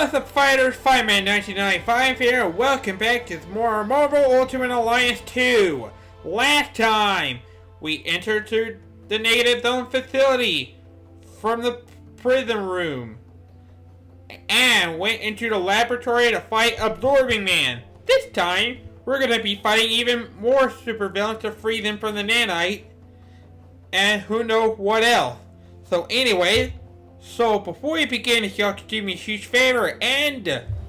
What's up, fighters? Fireman 1995 here. Welcome back to more Marvel Ultimate Alliance 2. Last time, we entered the Negative Zone facility from the prison room and went into the laboratory to fight Absorbing Man. This time, we're going to be fighting even more supervillains to free them from the nanite and who knows what else. So anyway, before we begin, if y'all could do me a huge favor and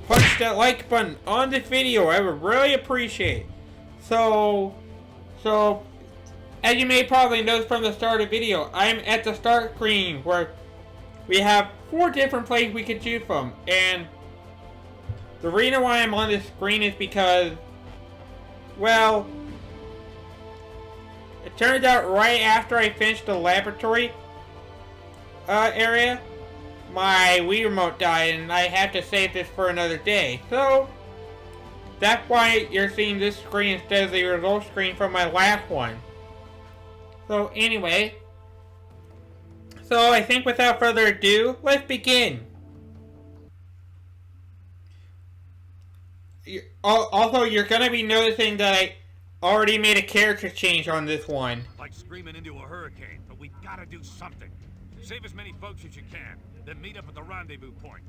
punch that like button on this video, I would really appreciate it. So as you may probably notice from the start of the video, I'm at the start screen where we have 4 different places we could choose from. And the reason why I'm on this screen is because, well, it turns out right after I finished the laboratory area, my Wii remote died and I have to save this for another day. So that's why you're seeing this screen instead of the result screen from my last one. So anyway, I think without further ado, let's begin. Also, you're gonna be noticing that I already made a character change on this one. Like screaming into a hurricane, but we've got to do something. Save as many folks as you can, then meet up at the rendezvous point.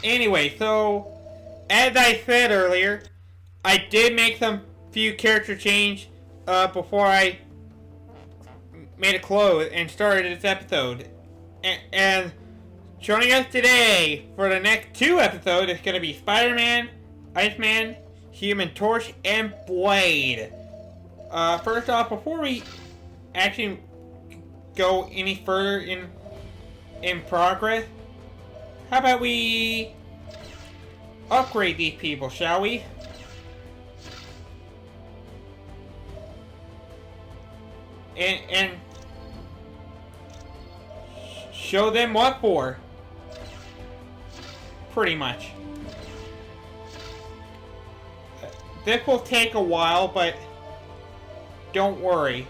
Anyway, so as I said earlier, I did make some few character change before I made a close and started this episode. And joining us today for the next 2 episodes is going to be Spider-Man, Iceman, Human Torch, and Blade. First off, before we actually go any further in progress, how about we upgrade these people, shall we? And show them what for. Pretty much. This will take a while, but don't worry.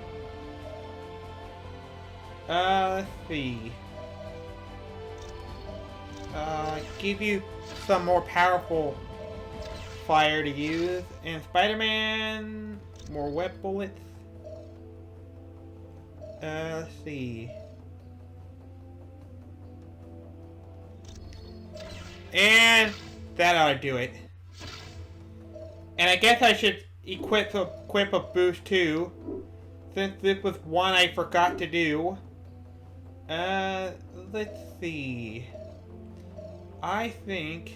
Let's see. Give you some more powerful fire to use. And Spider-Man, more web bullets. Let's see. And that ought to do it. And I guess I should equip a boost too, since this was one I forgot to do. Let's see. I think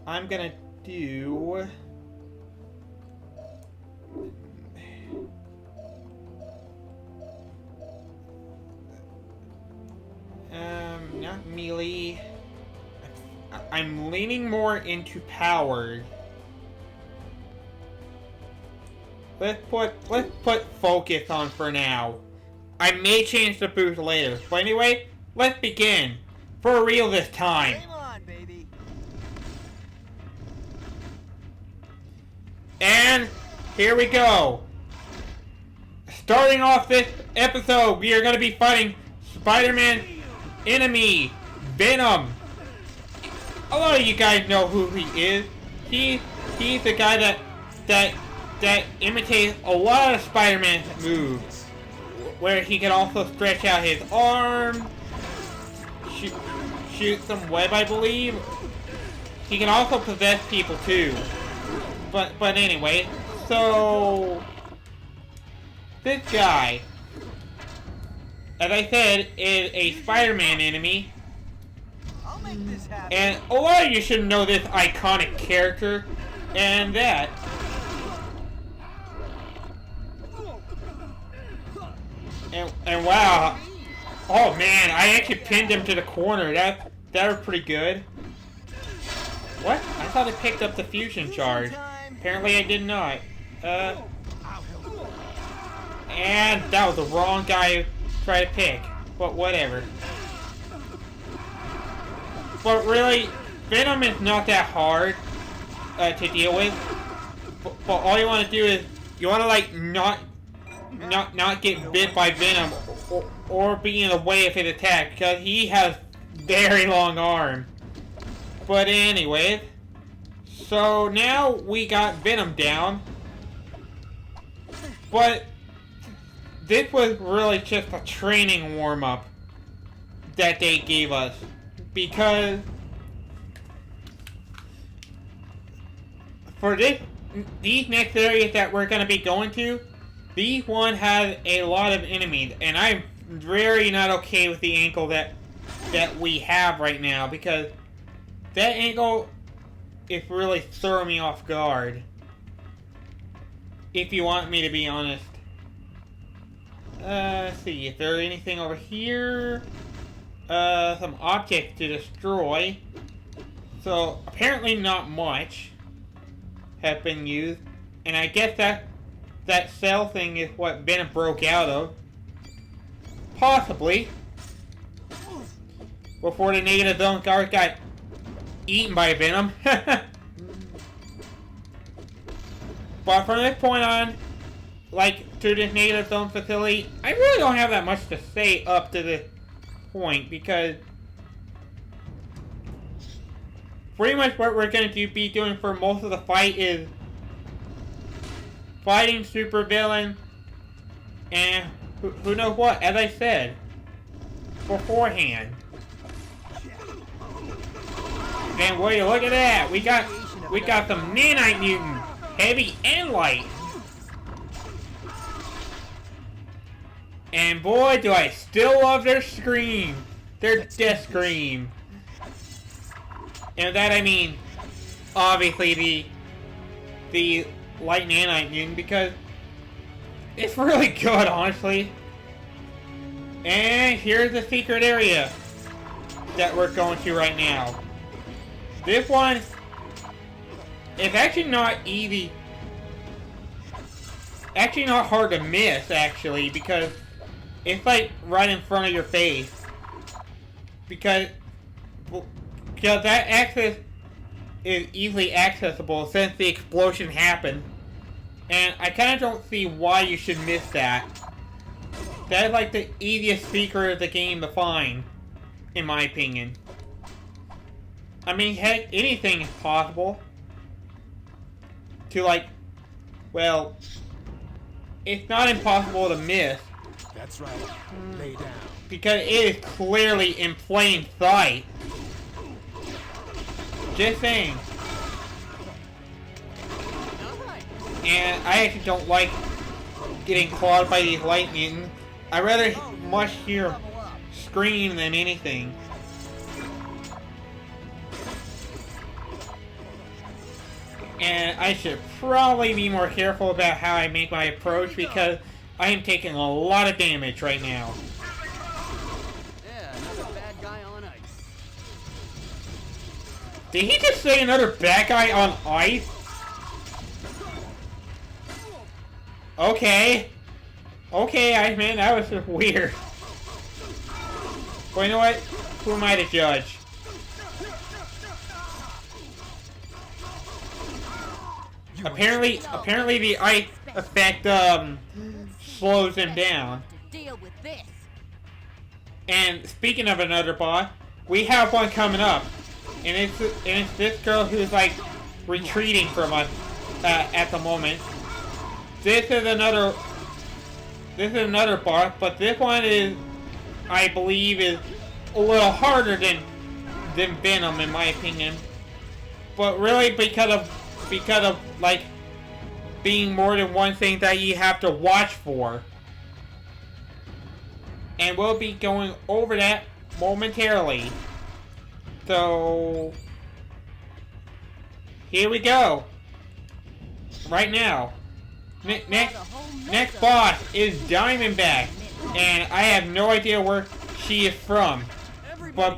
I'm gonna do not melee. I'm leaning more into powered. Let's put focus on for now. I may change the boost later. But anyway, let's begin. For real this time. Game on, baby. And here we go. Starting off this episode, we are going to be fighting Spider-Man enemy, Venom. A lot of you guys know who he is. He's the guy that imitates a lot of Spider-Man's moves, where he can also stretch out his arm, shoot some web, I believe. He can also possess people too. But anyway, so this guy, as I said, is a Spider-Man enemy. I'll make this happen. And a lot of you should know this iconic character, and that. And wow, oh man, I actually pinned him to the corner. That was pretty good. What? I thought I picked up the fusion charge. Apparently I did not. And that was the wrong guy to try to pick. But whatever. But really, Venom is not that hard to deal with. But all you want to do is you want to like not get bit by Venom or be in the way of his attack, because he has very long arm. But anyway, so now we got Venom down. But this was really just a training warm-up that they gave us. Because for these next areas that we're going to be going to, these one has a lot of enemies. And I'm very not okay with the angle that we have right now. Because that angle is really throwing me off guard. If you want me to be honest. Let's see, is there anything over here? Some objects to destroy. So, apparently not much have been used. And I guess that cell thing is what Venom broke out of. Possibly. Before the negative zone guard got eaten by Venom. But from this point on, like, to this negative zone facility, I really don't have that much to say up to this point, because pretty much what we're going to be doing for most of the fight is fighting supervillain, and who knows what, as I said beforehand. And will you look at that, we got some nanite mutants. Heavy and light. And boy, do I still love their scream. Their death scream. And that I mean, obviously the light nanite mutant, because it's really good, honestly. And here's the secret area that we're going to right now. This one, it's actually not easy. Actually not hard to miss, actually, because it's like right in front of your face. Because that access is easily accessible since the explosion happened. And I kind of don't see why you should miss that. That is like the easiest secret of the game to find, in my opinion. I mean, heck, anything is possible. To like, well, it's not impossible to miss. That's right. Lay down. Because it is clearly in plain sight. Just saying. And I actually don't like getting clawed by these light mutants. I rather much hear scream than anything. And I should probably be more careful about how I make my approach, because I am taking a lot of damage right now. Yeah, another bad guy on ice. Did he just say another bad guy on ice? Okay. Okay, Iceman, that was just weird. Well, you know what? Who am I to judge? Apparently the ice effect, slows him down. And speaking of another boss, we have one coming up. And it's this girl who's like retreating from us at the moment. This is another boss, but this one is, I believe, is a little harder than Venom, in my opinion. But really because of like being more than one thing that you have to watch for. And we'll be going over that momentarily. So here we go. Right now. Next boss is Diamondback, and I have no idea where she is from. But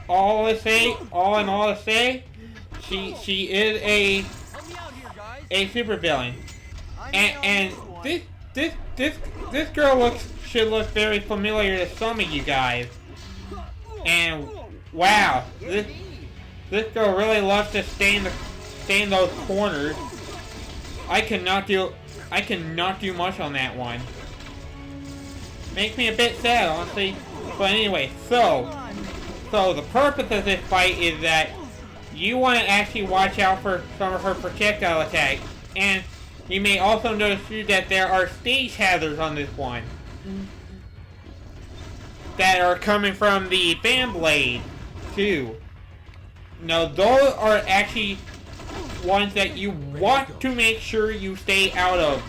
all in all to say, she is a supervillain, and this girl should look very familiar to some of you guys. And wow, this girl really loves to stay in those corners. I cannot do much on that one. Makes me a bit sad, honestly. But anyway, so the purpose of this fight is that you want to actually watch out for some of her projectile attack. And you may also notice too that there are stage hazards on this one that are coming from the fan blade too. Now those are actually ones that you want to make sure you stay out of.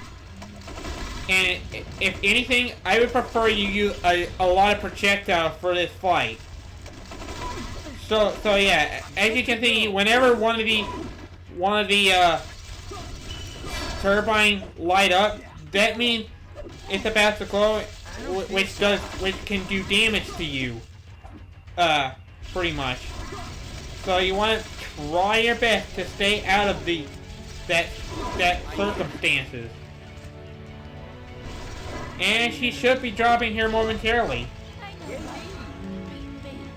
And if anything, I would prefer you use a lot of projectiles for this fight. So yeah, as you can see, whenever one of the turbine light up, that means it's about to glow, which can do damage to you, pretty much. So you want to try your best to stay out of that circumstances. And she should be dropping here momentarily.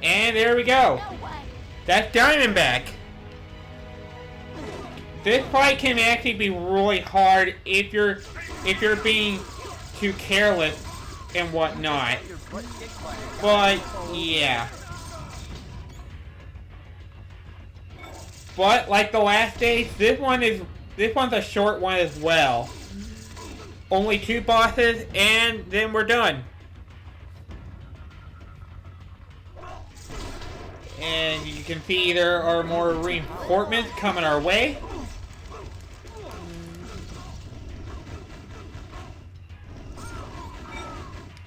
And there we go. That's Diamondback. This fight can actually be really hard if you're being too careless and whatnot. But yeah. But like the last stage, this one's a short one as well. Only 2 bosses, and then we're done. And you can see there are more reinforcements coming our way.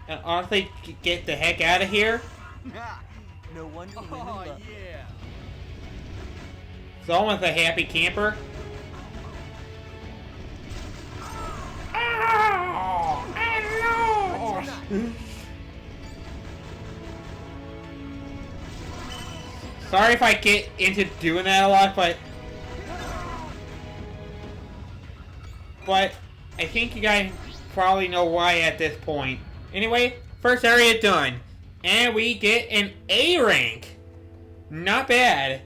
And honestly, get the heck out of here. No wonder you love it. Yeah. It's almost a happy camper. Oh, I lost. Sorry if I get into doing that a lot, but I think you guys probably know why at this point. Anyway, first area done, and we get an A rank. Not bad.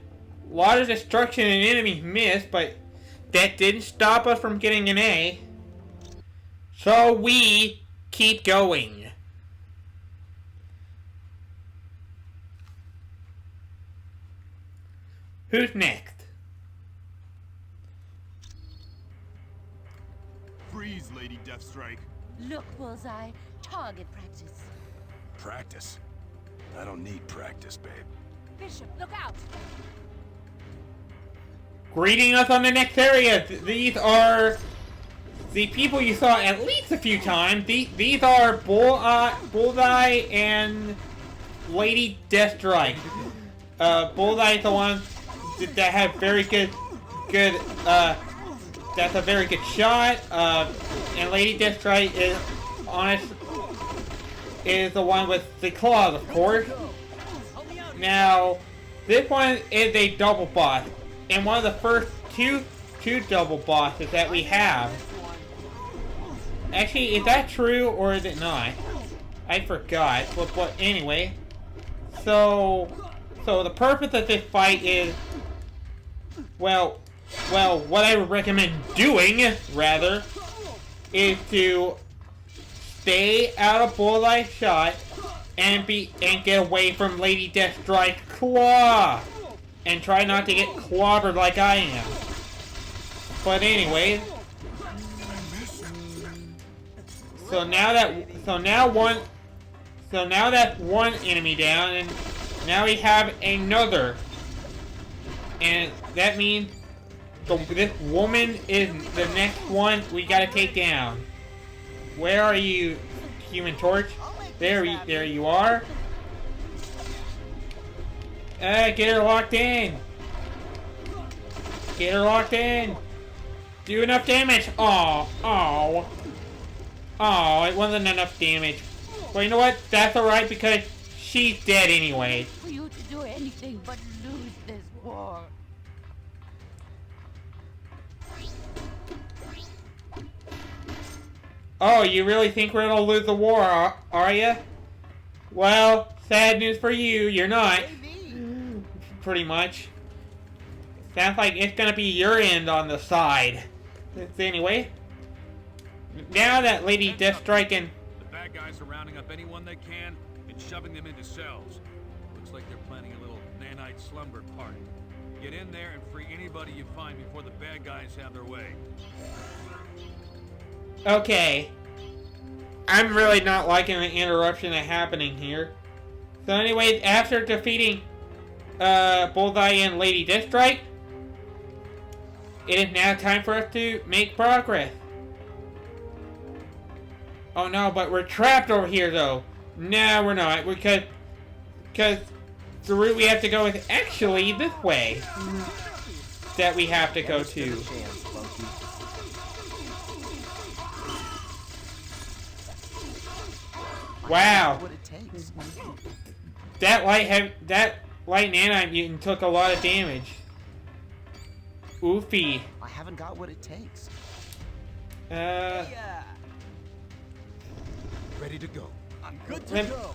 A lot of destruction and enemies missed, but that didn't stop us from getting an A. So we keep going. Who's next? Freeze, Lady Deathstrike. Look, Bullseye. Target practice. Practice? I don't need practice, babe. Bishop, look out! Greeting us on the next area. These are the people you saw at least a few times. These are Bullseye and Lady Deathstrike. Bullseye is the one that have very good. That's a very good shot. And Lady Deathstrike is the one with the claws, of course. Now, this one is a double boss, and one of the first two double bosses that we have. Actually, is that true or is it not? I forgot. But anyway, so the purpose of this fight is, well, what I would recommend doing rather is to stay out of Bullseye's shot and get away from Lady Deathstrike's claw, and try not to get clobbered like I am. But anyway, so now that's one enemy down, and now we have another, and that means this woman is the next one we gotta take down. Where are you, Human Torch? There you are. Get her locked in. Get her locked in. Do enough damage. Oh, it wasn't enough damage. Well, you know what? That's alright because she's dead anyway. For you to do anything but lose this war. Oh, you really think we're gonna lose the war, are ya? Well, sad news for you, you're not. Pretty much. Sounds like it's gonna be your end on the side. Anyway, now that Lady Deathstrike and the bad guys are rounding up anyone they can and shoving them into cells. Looks like they're planning a little nanite slumber party. Get in there and free anybody you find before the bad guys have their way. Okay. I'm really not liking the interruption that's happening here. So anyways, after defeating Bullseye and Lady Deathstrike, it is now time for us to make progress. Oh no, but we're trapped over here though. No, we're not, because the route we have to go is actually this way. That we have to go to. Wow. That light nanite mutant took a lot of damage. Oofy. I haven't got what it takes. Ready to go. I'm good to go.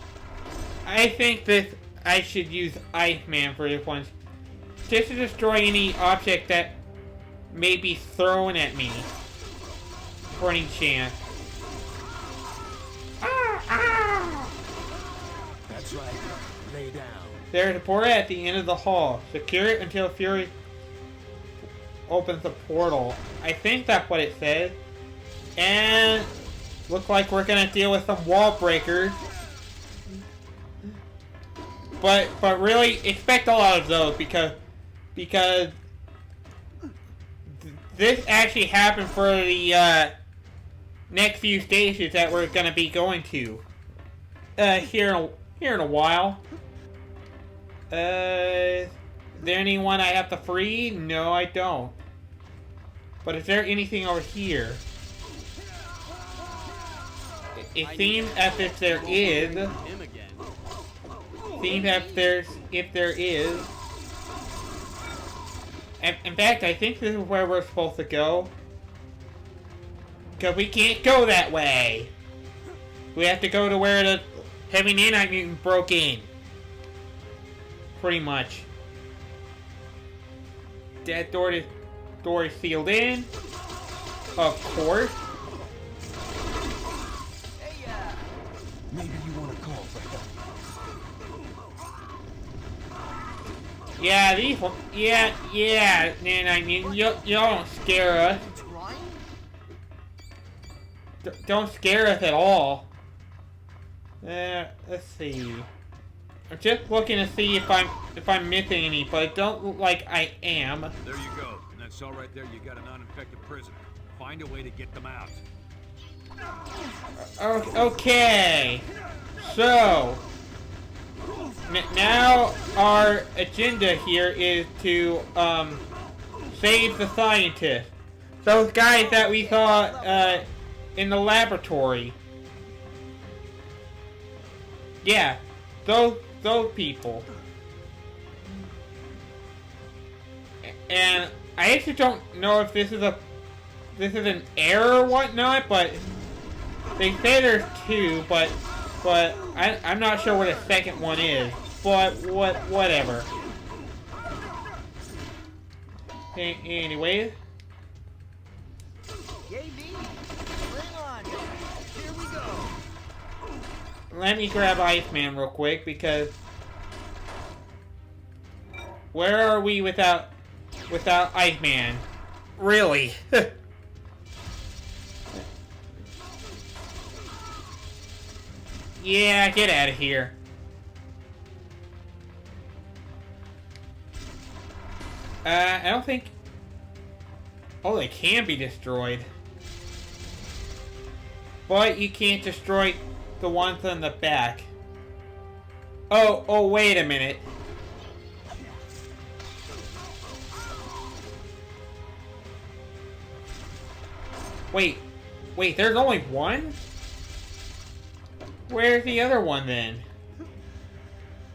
I think that I should use Iceman for this one. Just to destroy any object that may be thrown at me. For any chance. That's right. Lay down. There's a portal at the end of the hall. Secure it until Fury opens the portal. I think that's what it says. And looks like we're gonna deal with some wall breakers. But really expect a lot of those because this actually happened for the next few stages that we're gonna be going to here in a while. Is there anyone I have to free? No, I don't. But is there anything over here? It seems as if there is. Seems as if there is. In fact, I think this is where we're supposed to go. Because we can't go that way. We have to go to where the heavy nanite mutant broke in. Pretty much. That door is sealed in. Of course. Maybe you want to call for help. Yeah, these ones. Yeah, nanite mutant. Y'all don't scare us. Don't scare us at all. Let's see. I'm just looking to see if I'm missing any, but it don't look like I am. There you go. In that cell right there, you got an uninfected prisoner. Find a way to get them out. Okay. So now our agenda here is to save the scientists. Those guys that we saw in the laboratory. Yeah, those people. And I actually don't know if this is an error or whatnot, but they say there's two, but I'm not sure what the second one is. But whatever. Anyways. Let me grab Iceman real quick, because where are we without Iceman? Really? Yeah, get out of here. I don't think... Oh, they can be destroyed. But you can't destroy the ones on the back. Oh, wait a minute. Wait, there's only one? Where's the other one then?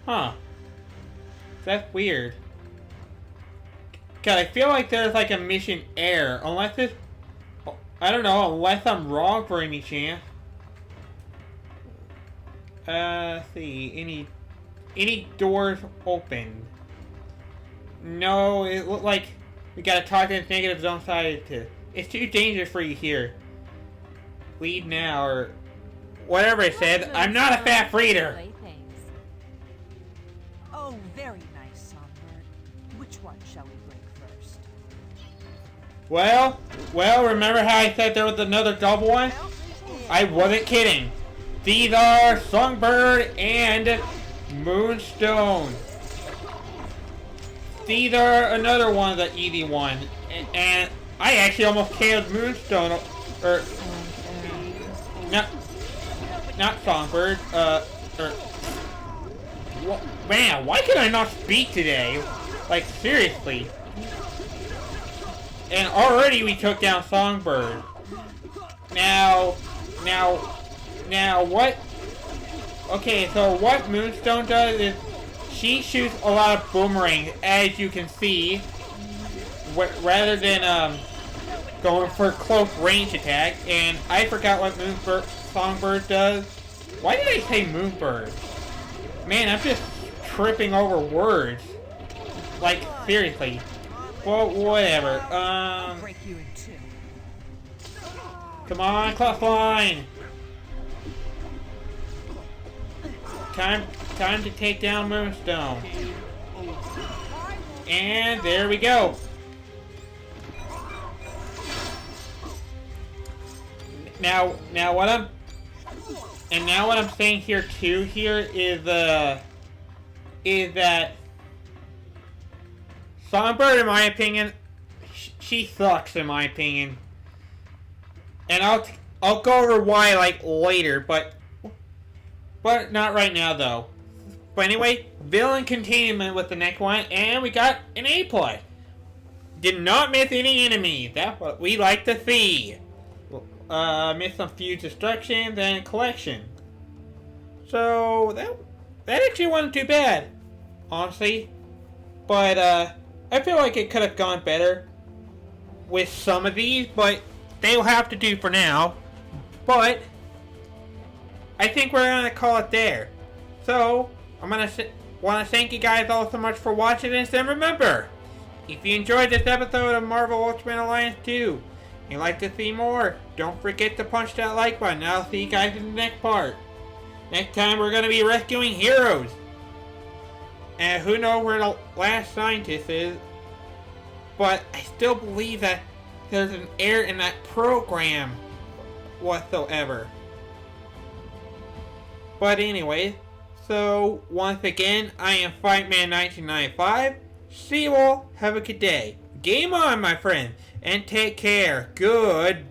Huh. That's weird. God, I feel like there's like a mission error. Unless it's... I don't know, unless I'm wrong for any chance. Let's see, any doors open? No, it looked like we gotta talk to the negative zone side to... It's too dangerous for you here. Leave now, or whatever it said. I'm not a fat breeder. Which one shall we break first? Well, remember how I said there was another double one? I wasn't kidding. These are Songbird and Moonstone. These are another one of the easy ones. And I actually almost killed Moonstone. Or not Songbird. Man, why can I not speak today? Like, seriously. And already we took down Songbird. Now what? Okay, so what Moonstone does is she shoots a lot of boomerangs, as you can see, rather than going for close range attack. And I forgot what Songbird does. Why did I say Moonbird? Man, I'm just tripping over words. Like, seriously. Well, whatever. Break you in two. Come on, Clothline! Time to take down Moonstone. And there we go. Now what I'm saying here too is that Songbird, in my opinion, she sucks in my opinion. And I'll go over why like later, but not right now though. But anyway, villain containment with the next one, and we got an A+. Did not miss any enemies. That's what we like to see. Missed some fuse destructions and collection. So that actually wasn't too bad, honestly. But I feel like it could have gone better with some of these, but they'll have to do for now. But I think we're gonna call it there. So I'm gonna want to thank you guys all so much for watching this, and remember, if you enjoyed this episode of Marvel Ultimate Alliance 2 and you'd like to see more, don't forget to punch that like button. I'll see you guys in the next part. Next time we're gonna be rescuing heroes. And who knows where the last scientist is, but I still believe that there's an error in that program whatsoever. But anyway, so once again, I am Fightman1995. See you all, have a good day. Game on, my friend, and take care. Goodbye.